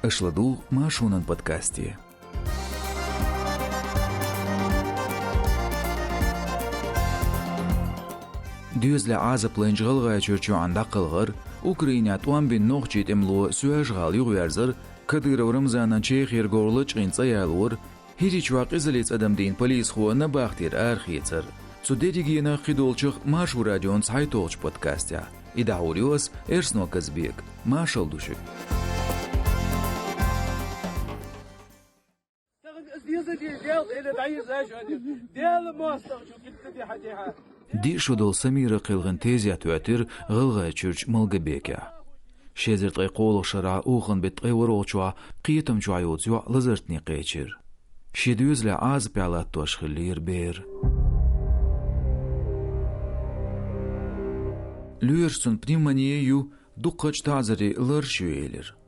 أشلدو ما شونن بودكاستي. ديوز لعازة بلنج غلغة چرچو عند قلغر أوكرينيات وان بين نوخجيت املو سواج غالي غيرزر كدير ورمزانا چه خير غورلج غينصا يالور هيجي چواق إزليت أدم دين بوليس خو نباختير آرخيتر سو ديديجينا خيدولچخ ماشو راديون سايتولچ بودكاستيا إدعوريوس إرسنو كزبيك ماشل دوشك دي شدول سمير قلغن تيزيا تواتر غلغا چرچ ملغبيكا شزرت قيقول شرع اوخن بتقي وروچوا قيتم جوايوزيو لزرتني قيچر شيدوز لعاز بيالات توشخلير بير لورسون بنيمانيو دقج تعزري لرشويلر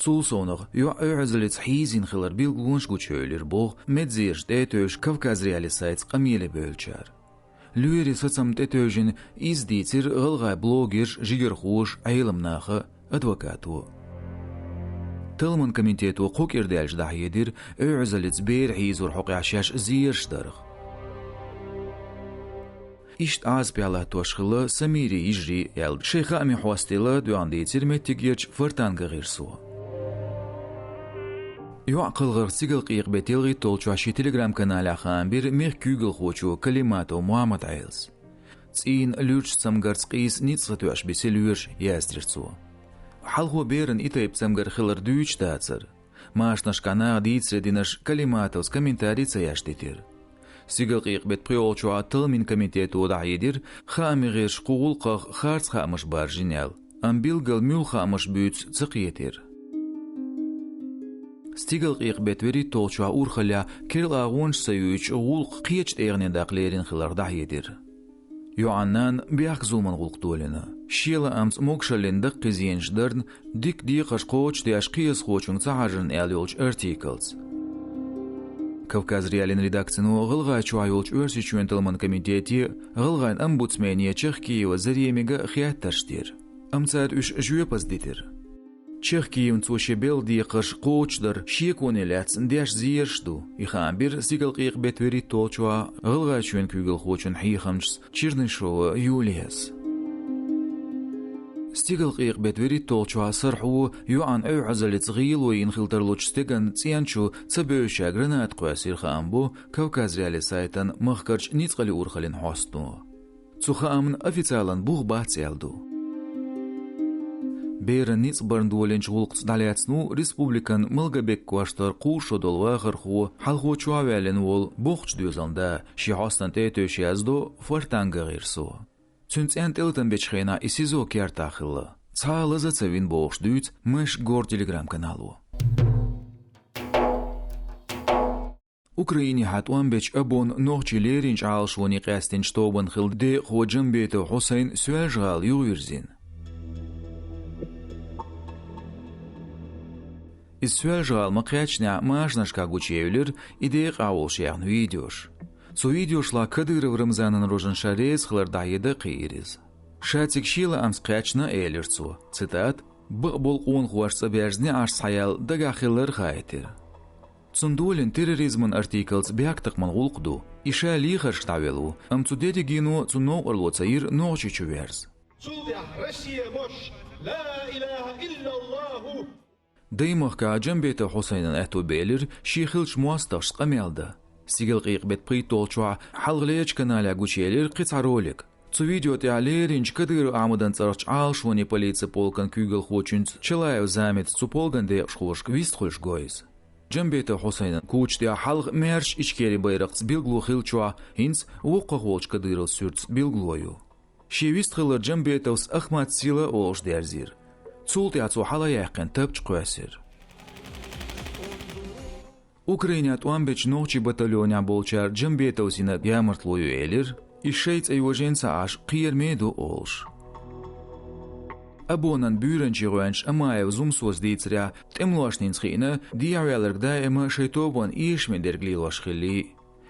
Цулсоног ю أعزلت حيزين خلر بيلغونش غوچولر بوغ مدزيرش ديتوش كوكاز رياليسايتس قميلة بولچار لوري سوتسم ديتوجين إز ديتر غلغا بلوغيرش جيگر خوش عيلم ناخه أدوكاتو تلمن كوميتيتو قوك إردالش دحيدر أعزلت بير حيزور حقي عشاش زيرش درغ إشت عاز بيالله توشخلا سميري يجري يال شيخا أمي حواستيلا دوان ديتر متيجيرش فرطانغ غيرسو يعقل غير سيقل قيق بتلغي طولشو عشي تليجرام كانال خامبير ميخ كيوغل خوشو كلماتو محمد عيلز تسين لورش سمغر سقيس نيتسغتو اش بسيلورش ياسترسو حلغو بيرن إتايب سمغر خلر دويش تاتسر ماش نشكانا ديتسر دينش كلماتو سكمنتاري تسياشتيتر سيقل قيق بت بريولشو عطل من كميتيتو دعيدر خامي غير شقوغل قاق خارج خامش بارجينيال أمبيلغل ميول خامش بيوتس تسقيتر ستيغل قيق بتوري طولشوا أورخليا كيرل أغونش سيويش غولق قيتش إغني داقليرين خلر دحيدر يوعنان بياق زولمن غولق دولنا شيلا أمس موكشالين دق زينش درن ديك ديقش قوش دياش قيس خوشن تعجرن إليولش ارتيكلز كوكاز ريالين ريداكسينو غلغا چوايولش ارسي چوين تلمن كوميتيتي غلغاين أمبوتسمانية چخكي وزريه ميغا خيات تشتير أمساد اش جويبز ديتر چخكي ونتوشي بيل ديقش قوچدر شيكوني لاتس ندياش زيرشدو يخامبير سيقل قيق بتوري طولشوا غلغا چوين كوغل خوچن حيخمجس چيرنشو يوليس ستيغل قيق بتوري طولشوا سرحو يوعن او عزلت غيل وينخلترلوچ ستيغن تسيانچو تسبوشا غرنات قواسير خامبو كوكاز رياليسايتن مخكرچ نيتقلي اورخلين حوستو تسوخامن официалан бух бацелду بيرن نيتس برندولين شغلقت دالياتسنو ريسبوبليكان ملغبك كواشتر قوشو دولواخر خو حلقو چواوالين وول بوخش دوزاندا شي حاستان تيتوشي ازدو فرطانغ غيرسو تونس انتلتن بيچخينا اسيزو كيرتاخل цаалаза цевин بوخش دوت مش гор телеграм каналу Украине хатуан беч абон нохчи леринч алшвони قاستين شتوبن خلدي خو جنبيتو حسين سواجغال يويرزين السواجغال مقياتشنا ماشناشكا гучевлер идея قاولشيان видеош سو видеошла кадыров рамзанын рожен шарез хлардайда қириз шатик шила амс قياتشنا элерцу цитат بقبل خوارصا بيرزني عش سحيال دقاخلر خايتر صندولين терроризмын артиклс بياكتق من غلقدو إشا ليخر شتعويلو أم تديدي جينو تنو أرلو تسير نوشي چويرز لا إله إلا الله دايمخ كعجنبيت حسين أهتو بيلر شيخلش مواستغش قميلدا سيجل قيق بيت بريتولشوا حلغليج كنالا گوچيلر قطع رولك تو فيديو تعليرينج كدير عمدن ترچ عالشوني полиция полкан كيغل خوچنц چلايو زامت تو полган دي شخوش ويستخوش گويز جنبيت حسين كوچ دي حلغ ميرش إشكيري بايرقц بيلغلو خيلچوا هينس وقا خوش كديرل سورц بيلغلويو شي ويستخلر جنبيتوس أخمات سيلا أولش ديرزير تسولتي عطو حالا يحقن تبج قواسير Украине атуан беч нохчи батальоня болчар جنبيتوسينا يامرتلويو إلير إشيت أيوجينسا عش قير ميدو أولش أبونان بيرن جيروانش أما يوزوم سوز ديتريا تملواشنين سخينا ديعوالرق دائما شيطوبان إيش من درقليل واشخلي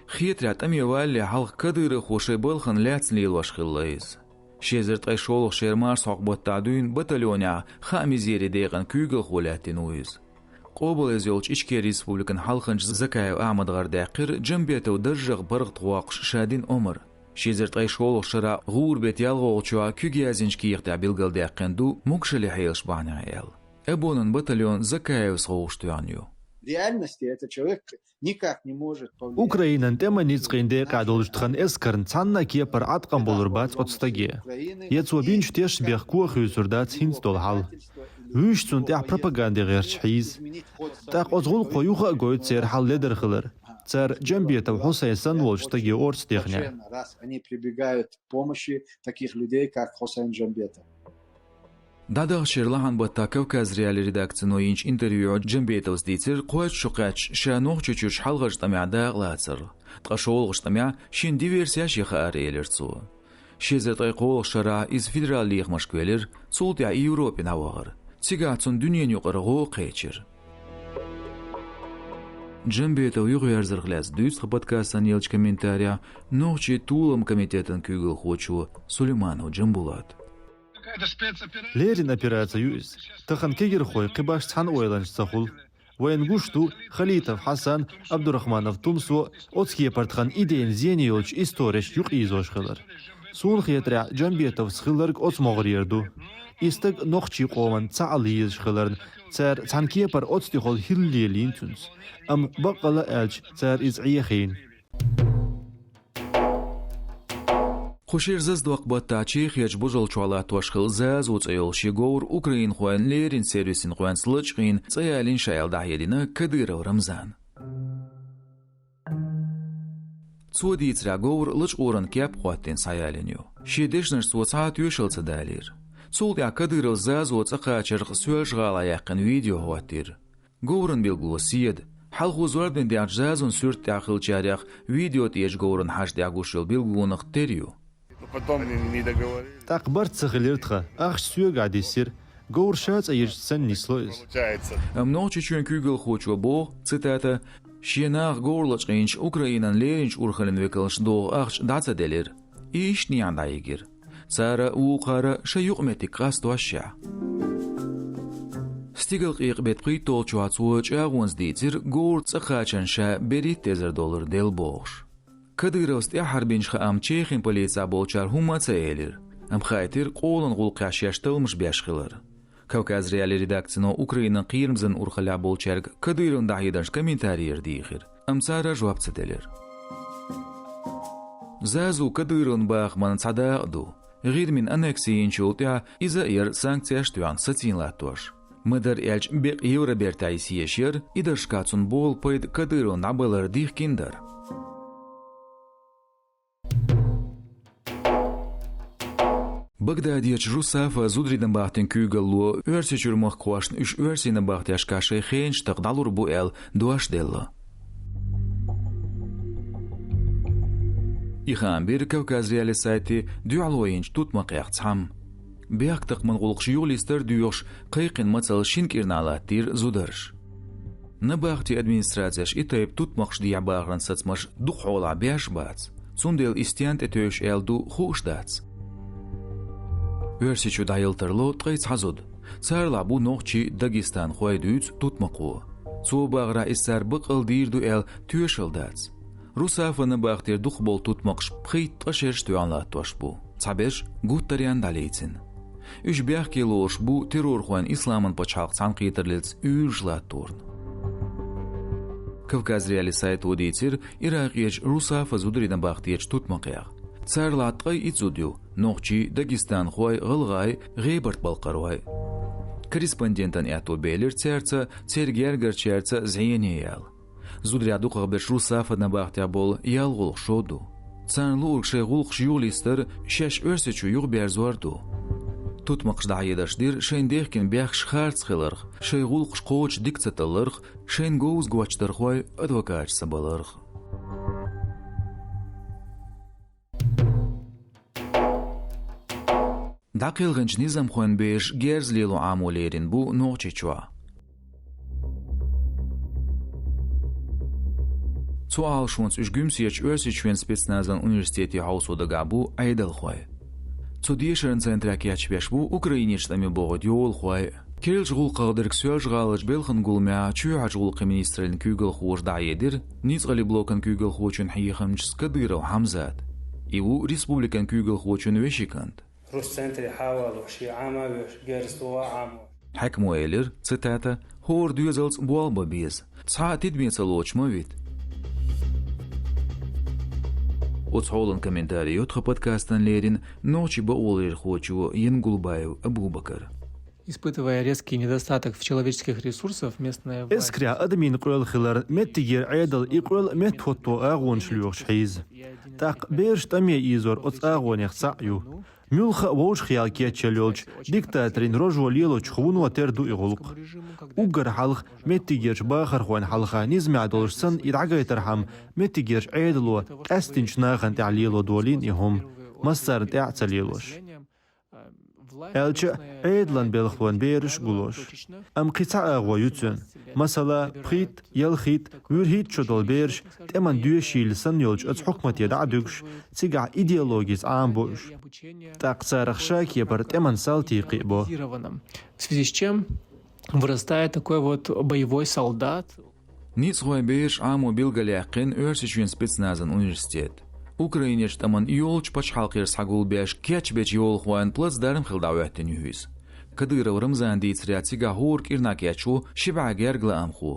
خيتريات أم يوالي حلق كدير خوشي بلخن لاتن ليل واشخليز شيزرت أي شولخ شيرمار صاق بطعدوين بطلونيا خامي زيري ديغن كوغل خولاتي نويز قوبل يزولش إشكي ريسبولكن حلقنش زكايو أحمد غرداقر جنبيتو درجغ برغ تواقش شادين عمر شيزرت أي شغل شرا غور بيت يالغوغشوا كيجازينش كي يقتع بيلغل داقندو مكشلي حيلش بعنايل أبونن بطليون زكايو سغوش تيانيو реальности этот человек никак не может повлиять. Украинан тема ницкинде кадолштхан эскарн цанна кепар аткан болурбац отстаге. Ецо бинч теш бех куахюсурдац хинстол хал. Вүшцун тях пропаганды герч хиз. Так озгул коюха гоит цер хал ледер хылыр. Цер джамбиетов Хусейсан волштаге орц техня. Раз они прибегают к помощи таких людей, как Хусейн Джамбетов. دادا شيرلهان بطا كوكاز ريالي ريداكتنو ينش انتريو جنبيتوز ديتر قوات شقاتش شانوخ چوچوش حلغش طمع داغلاتر تقشولغش طمع شين ديفيرسيا شيخا اريلرتسو شيزر طيقول شرع إز فيدرال ليغ مشكويلر تسولتيا يوروبي ناوغر تيغاتون دنيا يقرغو قيچر جنبيتو يغير زرغلاز دوست بودكاستان يلچ комментария نوخچي тулам комитетен кюгл хочу Сулейманов Джамбулат Лерин операция юз. Тахан кегер хой кыбаш цан ойланч сахул. Военгушту Халитов Хасан Абдурахманов Тумсу отские партхан идеен зени йолч историш юк изош хылар. Сун хиятра Джамбетов схыларг отсмогырерду. Истэг нохчи қоман цаалиез хыларн цар цанкие пар отсти хол хиллиелин түнс. Ам бақала әлч цар из ияхин. خوشیر زد وقت با تاچیخ یج بزل چوالات وشخل زاز و تایل شیگور اوکراین خوان لیرین سرویسین خوان سلچقین تایلین شایل دعیدینه کدیر و رمزان. سودی تراغور لچ اورن کیاب خواتین سایلینیو. شیدش نش سوتسات یوشل تدالیر. سودی کدیر و زاز و تقاچر سویش غالا یقن ویدیو هواتیر. گورن بیلگلوسید. حال خوزوردن دیار زازون سورت داخل جاریخ ویدیو تیج گورن هاش دیاگوشل بیلگلونخ تریو. Так барт сахалиртха, ах сюг адисир, гаур шац аирчсан нислоис. Mnogi чун кюгл хочу бо, цитата, «Шенах горлачкинч Украинан леринч урхалин векалш до ахч даца делир, иш нианда игир, цара уқара шаюqметик қастуаша». Стигл қиқ бетқи толчуацуач агунс дитир гор цахачанша берит $10 дел бош. كديروست حربينش خام تشيخين بوليسا بولشار هما تايلر ام خايتر قولن غول قاشياشتل مش بياشخلر كوكاز ريالي ريداكسينو اوكراينا قيرمزن اورخلا بولشارغ كديرون داهيدنش كومنتارير ديخر ام سارا جواب تدلر زازو كديرون باخ من صداقدو غير من انكسين شوتيا اذا اير سانكسياشتوان ساتين لاتوش مدر الج بيق يورا بيرتايسيشير ايدرشكاتسون بول بيد كديرون نابلر ديخ كيندر بغداديش روسافا زودريدن باختن كوغلو ورسيچور مخقواشن اش ورسين باختياش كاشي خينش تقدالور بو ال دواش ديلا يخان بير كوكاز ريالي سايتي ديوالوينش توت مقيقتسام بيقتق من غلقش يوليستر ديوش قيقن متل شينكيرنالات دير زودرش نباختي ادمنستراتياش ايتايب توت مقش ديع باغرن ساتمش دوخولا بياش باتس سونديل استيانت اتوش ال دو خوش داتس ورسيچو دايلترلو تقيت حزود صار لابو نوخچي داغستان خويدوت توتمقو سو باغرا استر بقل ديردو ال توشلدات روسافن باختير دخبول توتمقش بخيت تشرش توانلاتوش بو صابش گوتريان داليتين اش بياخكيلوش بو تيرور خوان اسلامن پچاق سانقيترلز يوجلاتورن كوكاز ريالي سايت وديتير اراقيج روسافا زودريدن باختير توتمقيا صار لاتقي اتزوديو نوخچي داغستان خوي غلغاي غيبرت بالقروي كوريسبوندنتن اتو بيلر تيرتا تيرگير گرچيرتا زينيال زودريادو قبش روسافا نباختيا بول يالغول شودو صار لورق شيغول خيوليستر شش ورسچو يوغ بيرزوردو توتمقش دايداش دير شين ديخكن بيخش خارц خلرخ شيغول قوچ ديكتتلرخ شين گوز گوچتر خوي ادوكاچ سبلرخ داقيل غنج نظام خوان بيش گرز ليلو عاموليرين بو نوچي چوا سؤال شونس اش گمسيچ ورسي چوين спецназан университети хаусода габу айдал خوي цудишерн центракиач беш бу украинештами богод йол خوي Kiril jgul qadırk söz galış belxin gulmya çüya jgul ministrin kügel xoş dayedir, niz gali blokan kügel xoçun hiyxamç skadiro Hamzat. İvu respublikan kügel xoçun veşikant. حكموا إيلر цитата هور ديوزلز بوالبا بيز ساعتيد بينسالوش مويت وتصحولن комментарий отха подкастан лерин ночи баулер хочу Янгулбаев Абубакар. Испытывая резкий недостаток в человеческих ресурсах, местная власть... Эскря админ قرل خلر متجير عيدل يقرل متوتو أغون شلوغ حيز تاق بيرش تمي إيزور أتس أغون يخصعيو ملخ ووش خيال كيتشلولج ديكتاترين رجو ليلوش خون وتردو إغلق وقر حلق متجيرش باخر خوان حلقا نزمع دولش سن يدعقا ترحم متجيرش عيدلو أستنش ناغن تعليلو دولين يهم مصر تعتليلوش Elçi eydlan belxwan beriş guloş. Am qitsa ağwa yutsun. Masala prit, yalxit, vürhit çodol beriş, teman düyeşilsan yolç az hukmat yadadugş, tsiga ideologis amboş. Taqsaraq şak yapar teman saltiqi bo. В связи с чем вырастает такой вот боевой солдат. Ницгой бeriş amu bilgalyaqin örsüçün spetsnazın universitet. Ukrainesh taman yolch pachhalqir sagul besh kechbech yol khwan plus darim khildawatn yuhis. Kadira Ramzan ditsriatsiga hor kirnakechu shiba gergla amxu.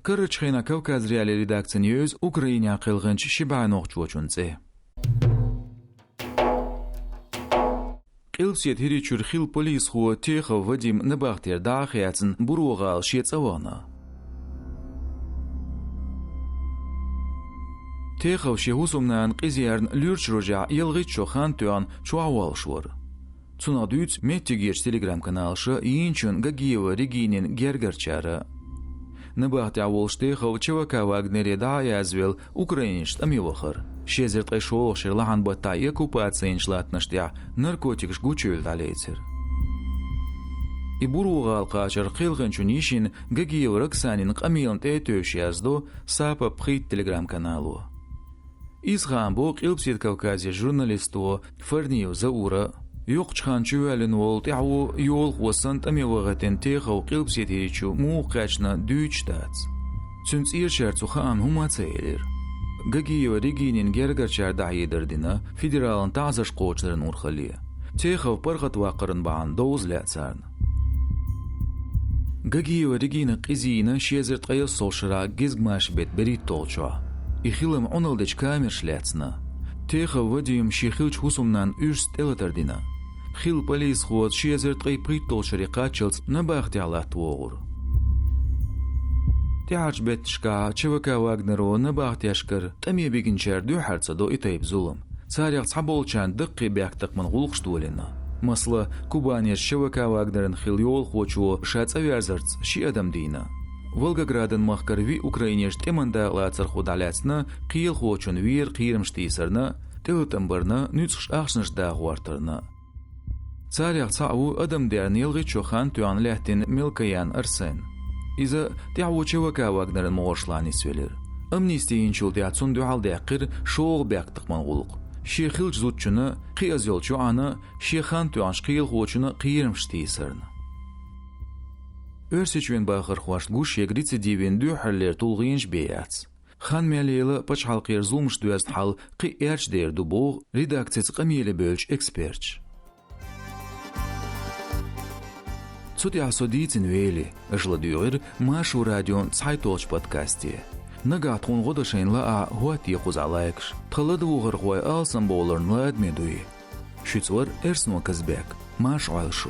Kırıç xina Kavkaz reali redaksiyon Ukraina qilg'inch shiba noqchuchunse. Qilsiet hirichur xil polis xu texo Vadim Nabakter daxiatsin burugal shetsavana. تيخو شيهوسمنان قيزيرن لورش رجع يلغيت شو خان توان شو عوال شور. تسونا دوت ميتيجيرش تليجرام كانال شا ينشون غاقيو ريجينين جيرجر چارا. نباهت عوالش تيخو چوكا واغنري دا يازويل اوكراينش تامي وخر. شيزرت قيشو شيرلاحان بطا оккупациин шлатнаштя наркотикш гучуйл далейцер. И буругал qachar qilg'inchun yishin gagiyo raksanin qamiln tetosh yazdo sapa pxit telegram kanalu. Изгамбо qilbsit Kavkaziya jurnalistu Farniyo Zaura yoqchxan chuvalin wol ta'u yol qwasan tamewagatin texo qilbsit hirichu muqachna düchtats. Tsuns irşertsu kham humatselir. Gagiyo riginin gergarchar da'yederdina federalın ta'zash qochların urkhaliya. Texo parqat waqarın ba'an dozlatsarn. Gagiyo rigina qizina shezert qayas solshra gizgmash bet berit tolchwa. İxilim onaldeç kamer şlatsna. Texa Vadim şixilç husumnan ürst elatardina. Xil polis xod şezert qay pritol şariqatchels nabaxti alat woğur. Tiarch betşka çevaka Wagnero nabaxti aşkar tamiye beginçer dühartsa do itayb zulum. Tsariq sabolchan dıqqi beaqtaqman gulqştolina. Masla Kubaniya çevaka Wagnerin xil yol xoçu şatsaverzarts şi adam dina. Волгоградын махкарви Украинеш теманда лацар худаляцна қиыл хочун вир қиырмштисарна тылтамбарна нүцхш ахшнышда хуартарна. Царяқ цау адам дерн елғи чохан туан лехтин мелкаян арсен. Иза тяу чевака Вагнерын моғышлани свелер. Амнистиин чулдяцун дуалдяқир шоғ бяқтықман ғулық. Шехилч зутчуна қияз елчу ана шехан туанш қиыл хочуна қиырмштисарна. Örseçwen baxır xwaş guş yegritsi divin düherler tulğinç beyats. Xan melele paç halqir zulmuş düest hal qi erç derdu bu redaksiyası qamiyeli bölç eksperç. Tsut yasoditsin veli ajla düğür maşu radyon Zeitolch podcasti. Nagat qonğoda şeynla a huat yaquzalaykş. Txaladı uğır xway alsam bolurn ladmeduy. Şütsvar ersno kazbek maş alşu.